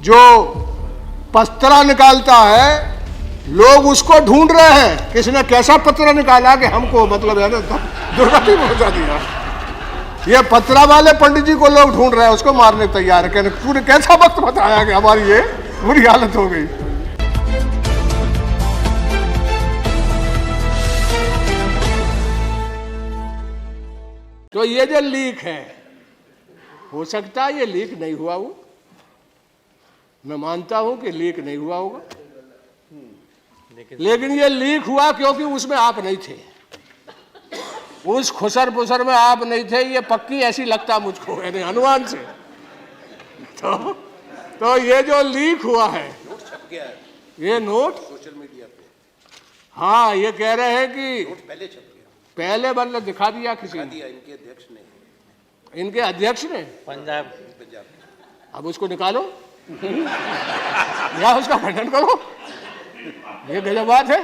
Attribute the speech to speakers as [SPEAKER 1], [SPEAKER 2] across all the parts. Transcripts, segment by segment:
[SPEAKER 1] जो पस्तरा निकालता है, लोग उसको ढूंढ रहे हैं किसने कैसा पतरा निकाला कि हमको मतलब है ना दुर्गति पहुंचा दिया। ये पतरा वाले पंडित जी को लोग ढूंढ रहे हैं, उसको मारने तैयार है। कहने तूने कैसा वक्त बताया कि हमारी ये बुरी हालत हो गई। तो ये जो लीक है, हो सकता है ये लीक नहीं हुआ हो, मैं मानता हूं कि लीक नहीं हुआ होगा, लेकिन ये लीक हुआ क्योंकि उसमें आप नहीं थे, उस खुसर पुसर में आप नहीं थे। ये पक्की ऐसी लगता मुझको, यानी अनुमान से। तो ये जो लीक हुआ है,
[SPEAKER 2] नोट छप गया है,
[SPEAKER 1] ये नोट
[SPEAKER 2] सोशल मीडिया पे।
[SPEAKER 1] हाँ, ये कह रहे हैं कि
[SPEAKER 2] नोट पहले छप गया,
[SPEAKER 1] पहले मतलब दिखा दिया किसी ने,
[SPEAKER 2] दिया इनके अध्यक्ष ने,
[SPEAKER 1] इनके अध्यक्ष ने
[SPEAKER 2] पंजाब।
[SPEAKER 1] अब उसको निकालो या उसका खंडन करो, ये गजब बात है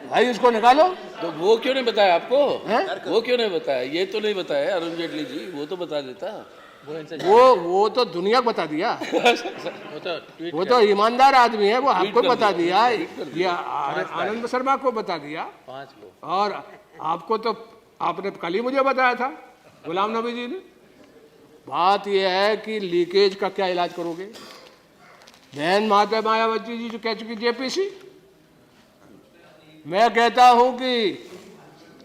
[SPEAKER 1] भाई, उसको निकालो।
[SPEAKER 3] तो वो क्यों नहीं बताया आपको?
[SPEAKER 1] है?
[SPEAKER 3] वो क्यों नहीं बताया? ये तो नहीं बताया अरुण जेटली जी, वो तो बता देता।
[SPEAKER 1] वो तो दुनिया को बता दिया। वो तो ईमानदार आदमी है, वो आपको बता दिया, ये आनंद शर्मा को बता दिया,
[SPEAKER 3] 5 लोग,
[SPEAKER 1] और आपको तो आपने कल ही मुझे बताया था गुलाम नबी जी ने। बात यह है कि लीकेज का क्या इलाज करोगे? बहन माता मायावती जी जो कह चुकी जेपीसी, मैं कहता हूं कि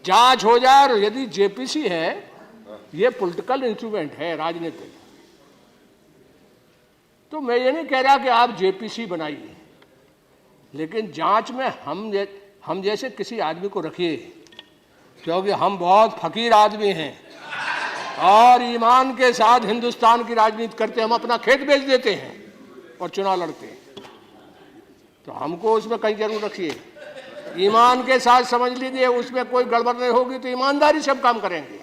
[SPEAKER 1] जांच हो जाए, और यदि जेपीसी है, ये पॉलिटिकल इंस्ट्रूमेंट है, राजनीतिक, तो मैं ये नहीं कह रहा कि आप जेपीसी बनाइए, लेकिन जांच में हम जैसे किसी आदमी को रखिए, क्योंकि हम बहुत फकीर आदमी हैं और ईमान के साथ हिंदुस्तान की राजनीति करते हैं। हम अपना खेत बेच देते हैं और चुनाव लड़ते हैं, तो हमको उसमें कहीं जरूर रखिए। ईमान के साथ समझ लीजिए, उसमें कोई गड़बड़ नहीं होगी तो ईमानदारी से हम काम करेंगे,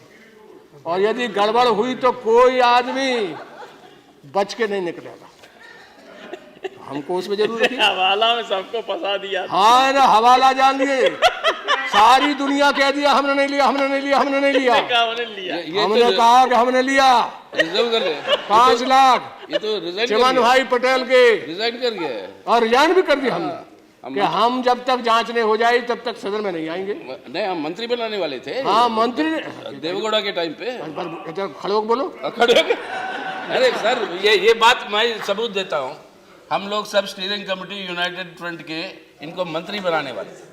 [SPEAKER 1] और यदि गड़बड़ हुई तो कोई आदमी बच के नहीं निकलेगा। तो हमको उसमें जरूर रखिए।
[SPEAKER 3] हवाला में सबको फंसा दिया।
[SPEAKER 1] हाँ ना, हवाला जान लिए, सारी दुनिया कह दिया हमने नहीं लिया, हमने नहीं लिया, हमने नहीं लिया। हमने कहा कि हमने लिया,
[SPEAKER 3] रिजर्व कर रहे
[SPEAKER 1] 5 लाख
[SPEAKER 3] ये तो रिजाइन
[SPEAKER 1] चिमन भाई पटेल के,
[SPEAKER 3] रिजाइन कर गया,
[SPEAKER 1] और रिजाइन भी कर दिया हमने कि हम जब तक जांच नहीं हो जाए तब तक सदन में नहीं आएंगे।
[SPEAKER 3] नहीं, हम मंत्री बनाने वाले थे।
[SPEAKER 1] हाँ, मंत्री
[SPEAKER 3] देवगौड़ा के टाइम पे।
[SPEAKER 1] खड़े होकर बोलो।
[SPEAKER 3] खड़े हो गए? अरे सर, ये बात मैं सबूत देता हूँ। हम लोग सब स्टीयरिंग कमेटी यूनाइटेड फ्रंट के इनको मंत्री बनाने वाले थे,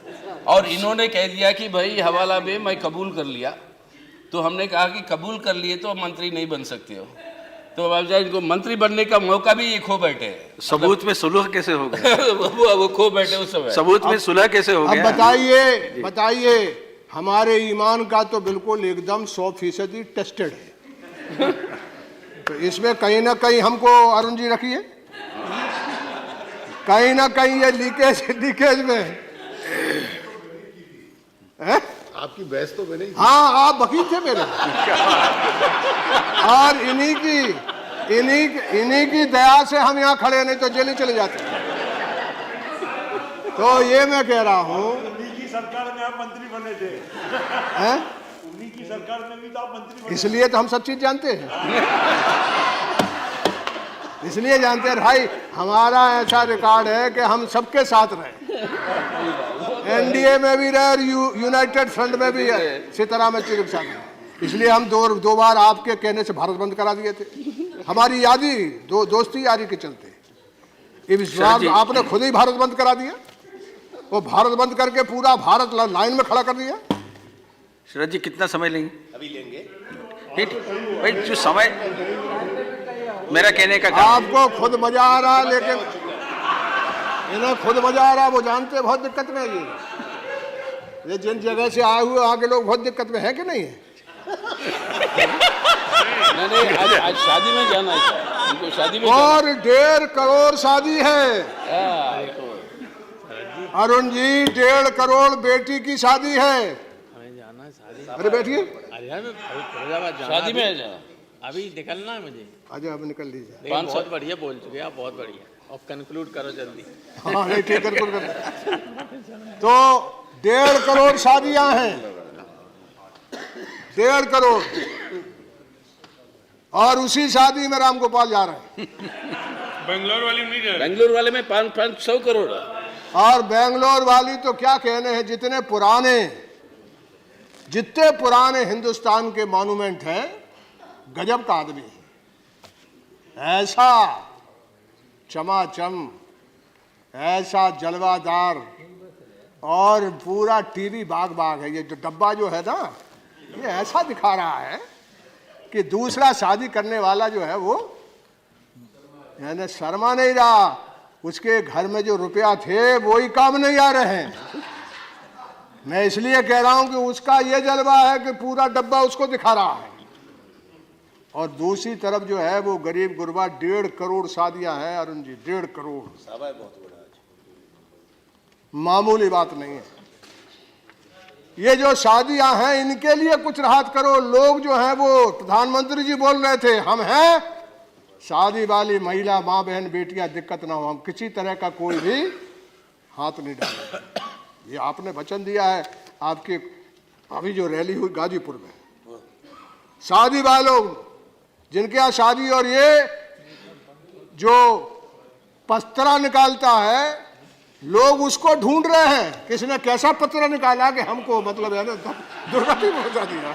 [SPEAKER 3] और इन्होंने कह दिया कि भाई हवाला में मैं कबूल कर लिया, तो हमने कहा कि कबूल कर लिए तो मंत्री नहीं बन सकते हो, तो अब इनको मंत्री बनने का मौका भी ये खो बैठे।
[SPEAKER 4] सबूत में सुलह कैसे हो गया?
[SPEAKER 3] वो खो बैठे उस समय।
[SPEAKER 4] सबूत में सुलह कैसे हो गया?
[SPEAKER 1] अब बताइए, हमारे ईमान का तो बिल्कुल एकदम 100% टेस्टेड है, तो इसमें कहीं ना कहीं हमको अरुण जी रखिए, कहीं ना कहीं ये लीकेज में है।
[SPEAKER 2] आपकी बहस तो मैंने।
[SPEAKER 1] हाँ, आप वकील थे मेरे, और इन्हीं की दया से हम यहाँ खड़े, नहीं तो जेल चले जाते। तो ये मैं कह रहा हूँ,
[SPEAKER 5] उन्हीं की सरकार में आप मंत्री बने थे,
[SPEAKER 1] हैं?
[SPEAKER 5] उन्हीं की सरकार में भी तो आप मंत्री बने।
[SPEAKER 1] इसलिए तो हम सब चीज जानते हैं, इसलिए जानते हैं भाई, हमारा ऐसा रिकॉर्ड है कि हम सबके साथ रहे, एनडीए में भी रहे और यूनाइटेड फ्रंट में भी है, सीताराम येचुरी के साथ रहे। इसलिए हम दो बार आपके कहने से भारत बंद करा दिए थे, हमारी यादी दोस्ती यारी के चलते। ये विश्वास आपने खुद ही भारत बंद करा दिया, वो भारत बंद करके पूरा भारत लाइन में खड़ा कर दिया।
[SPEAKER 4] शरद जी कितना समय लेंगे?
[SPEAKER 2] अभी लेंगे
[SPEAKER 4] भाई जो समय मेरा कहने का काम।
[SPEAKER 1] आपको खुद मजा आ रहा है, लेकिन इन्हें खुद मजा आ रहा है, वो जानते हैं बहुत दिक्कत में है ये जिन जगह से आए हुए आगे लोग बहुत दिक्कत में है कि नहीं है?
[SPEAKER 3] नहीं, आज शादी में जाना है इनको, शादी में
[SPEAKER 1] और 1.5 करोड़ शादी है अरुण जी, 1.5 करोड़ बेटी की शादी है। अरे बैठिए,
[SPEAKER 3] शादी में जाना।
[SPEAKER 6] अभी निकलना है मुझे।
[SPEAKER 1] अच्छा, अब निकल लीजिए।
[SPEAKER 6] लेकिन बहुत बढ़िया बोल चुके आप, बहुत बढ़िया। और कंक्लूड करो जल्दी।
[SPEAKER 1] हाँ, नहीं ठीक है, तो 1.5 करोड़ शादियां हैं, 1.5 करोड़। और उसी शादी में राम गोपाल जा रहे हैं।
[SPEAKER 3] बेंगलोर वाले में 500 करोड़ है।
[SPEAKER 1] और बेंगलोर वाली तो क्या कहने हैं, जितने पुराने हिंदुस्तान के मॉन्यूमेंट हैं, गजब का आदमी है। ऐसा चमाचम, ऐसा जलवादार, और पूरा टीवी बाग बाग है। ये जो डब्बा जो है ना, ये ऐसा दिखा रहा है कि दूसरा शादी करने वाला जो है वो यानी शर्मा नहीं रहा, उसके घर में जो रुपया थे वो ही काम नहीं आ रहे हैं। मैं इसलिए कह रहा हूं कि उसका ये जलवा है कि पूरा डब्बा उसको दिखा रहा है, और दूसरी तरफ जो है वो गरीब गुरबा 1.5 करोड़ शादियां हैं। अरुण जी, 1.5 करोड़
[SPEAKER 2] बहुत बड़ा
[SPEAKER 1] मामूली बात नहीं है। ये जो शादियां हैं इनके लिए कुछ राहत करो। लोग जो हैं वो, प्रधानमंत्री जी बोल रहे थे, हम हैं शादी वाली महिला, माँ बहन बेटियां दिक्कत ना हो, हम किसी तरह का कोई भी हाथ नहीं डालेंगे। ये आपने वचन दिया है। आपके अभी जो रैली हुई गाजीपुर में, शादी वालों जिनके यहाँ शादी, और ये जो पस्तरा निकालता है, लोग उसको ढूंढ रहे हैं किसने कैसा पतरा निकाला कि हमको मतलब है ना दुर्गति पहुंचा दिया।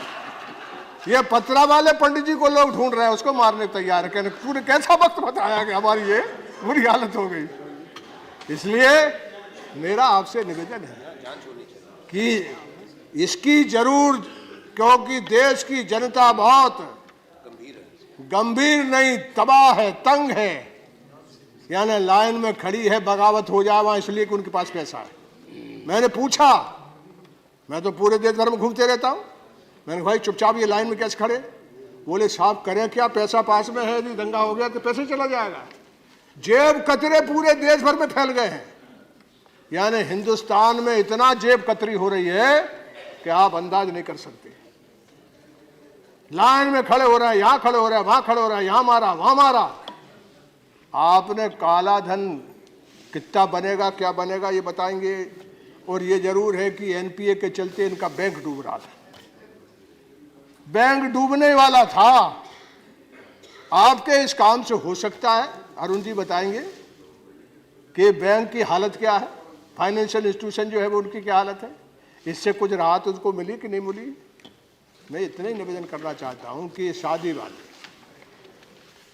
[SPEAKER 1] ये पतरा वाले पंडित जी को लोग ढूंढ रहे हैं, उसको मारने तैयार है। कहने तूने कैसा वक्त बताया कि हमारी ये बुरी हालत हो गई। इसलिए मेरा आपसे निवेदन है कि इसकी जरूर, क्योंकि देश की जनता बहुत गंभीर नहीं, तबाह है, तंग है, यानी लाइन में खड़ी है, बगावत हो जाए वहां, इसलिए कि उनके पास पैसा है। मैंने पूछा, मैं तो पूरे देश भर में घूमते रहता हूं, मैंने भाई चुपचाप ये लाइन में कैसे खड़े? बोले साहब करें क्या, पैसा पास में है, यदि दंगा हो गया तो पैसे चला जाएगा। जेब कतरे पूरे देश भर में फैल गए हैं, यानी हिंदुस्तान में इतना जेब कतरी हो रही है कि आप अंदाज नहीं कर सकते। लाइन में खड़े हो रहे हैं, यहां खड़े हो रहे हैं, वहां खड़े हो रहे हैं, यहां मारा वहां मारा। आपने काला धन कितना बनेगा, क्या बनेगा, ये बताएंगे। और ये जरूर है कि एनपीए के चलते इनका बैंक डूब रहा था, बैंक डूबने वाला था। आपके इस काम से हो सकता है, अरुण जी बताएंगे कि बैंक की हालत क्या है, फाइनेंशियल इंस्टीट्यूशन जो है वो उनकी क्या हालत है, इससे कुछ राहत उसको मिली कि नहीं मिली। मैं इतना ही निवेदन करना चाहता हूं कि शादी वाले,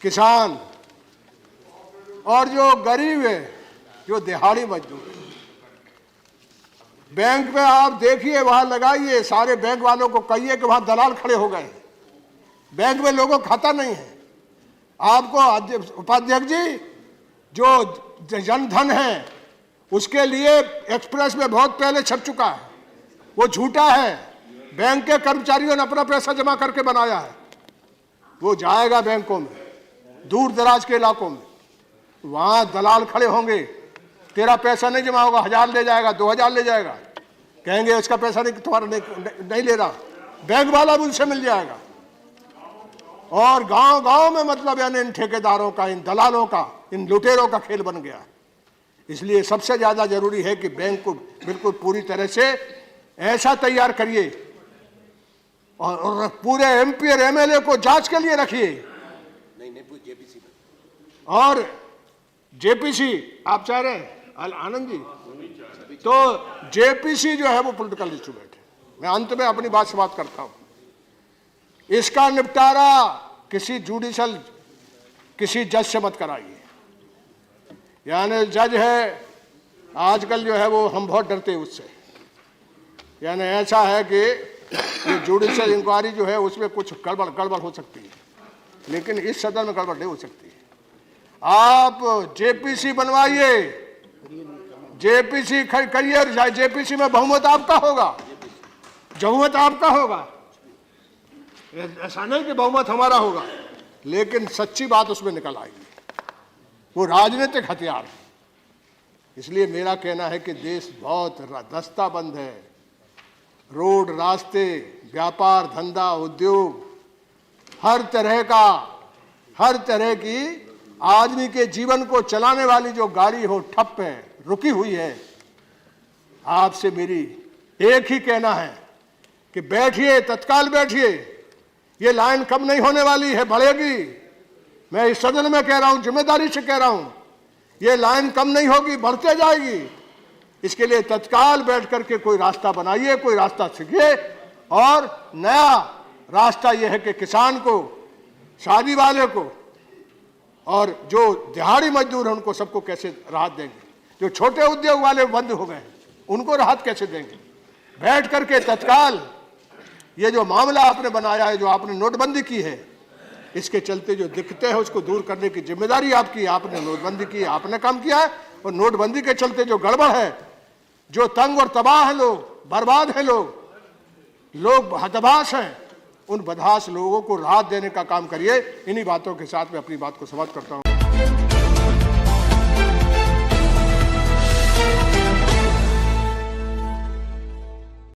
[SPEAKER 1] किसान और जो गरीब है, जो दिहाड़ी मजदूर है, बैंक में आप देखिए, वहां लगाइए, सारे बैंक वालों को कहिए कि वहां दलाल खड़े हो गए, बैंक में लोगों को खाता नहीं है। आपको उपाध्यक्ष जी, जो जनधन है उसके लिए एक्सप्रेस में बहुत पहले छप चुका है, वो झूठा है, बैंक के कर्मचारियों ने अपना पैसा जमा करके बनाया है। वो जाएगा बैंकों में, दूर दराज के इलाकों में, वहां दलाल खड़े होंगे, तेरा पैसा नहीं जमा होगा, 1000 ले जाएगा, 2000 ले जाएगा, कहेंगे उसका पैसा नहीं, तुम्हारा नहीं ले रहा, बैंक वाला भी उनसे मिल जाएगा। और गांव गांव में मतलब यानी इन ठेकेदारों का, इन दलालों का, इन लुटेरों का खेल बन गया। इसलिए सबसे ज्यादा जरूरी है कि बैंक को बिल्कुल पूरी तरह से ऐसा तैयार करिए और पूरे एमपी और एमएलए को जांच के लिए रखिए।
[SPEAKER 2] नहीं जेपीसी में,
[SPEAKER 1] और जेपीसी आप चाह रहे हैं आनंद जी, तो जेपीसी जो है वो पॉलिटिकल इंस्ट्रूमेंट है। मैं अंत में अपनी बात समाप्त करता हूं। इसका निपटारा किसी जुडिशल, किसी जज से मत कराइए। यानी जज है आजकल जो है वो हम बहुत डरते हैं उससे, यानी ऐसा है कि ये जुडिशल इंक्वायरी जो है उसमें कुछ गड़बड़ हो सकती है, लेकिन इस सदन में गड़बड़ नहीं हो सकती है। आप जेपीसी बनवाइए, जेपीसी करिए, जेपीसी में बहुमत आपका होगा, बहुमत आपका होगा, ऐसा नहीं कि बहुमत हमारा होगा, लेकिन सच्ची बात उसमें निकल आएगी। वो राजनीतिक हथियार है। इसलिए मेरा कहना है कि देश बहुत दस्ताबंद है, रोड, रास्ते, व्यापार, धंधा, उद्योग, हर तरह की आदमी के जीवन को चलाने वाली जो गाड़ी हो ठप है, रुकी हुई है। आपसे मेरी एक ही कहना है कि बैठिए, तत्काल बैठिए, ये लाइन कम नहीं होने वाली है, बढ़ेगी। मैं इस सदन में कह रहा हूं, जिम्मेदारी से कह रहा हूं, ये लाइन कम नहीं होगी, बढ़ते जाएगी। इसके लिए तत्काल बैठ करके कोई रास्ता बनाइए, कोई रास्ता सीखिए। और नया रास्ता यह है कि किसान को, शादी वाले को और जो दिहाड़ी मजदूर हैं उनको सबको कैसे राहत देंगे। जो छोटे उद्योग वाले बंद हो गए उनको राहत कैसे देंगे। बैठ करके तत्काल ये जो मामला आपने बनाया है, जो आपने नोटबंदी की है, इसके चलते जो दिक्कतें हैं उसको दूर करने की जिम्मेदारी आपकी। आपने नोटबंदी की, आपने काम किया है। और नोटबंदी के चलते जो गड़बड़ है, जो तंग और तबाह है लोग, बर्बाद है लोग हतबास हैं, उन बदहास लोगों को राहत देने का काम करिए। इन्हीं बातों के साथ मैं अपनी बात को समाप्त करता हूं।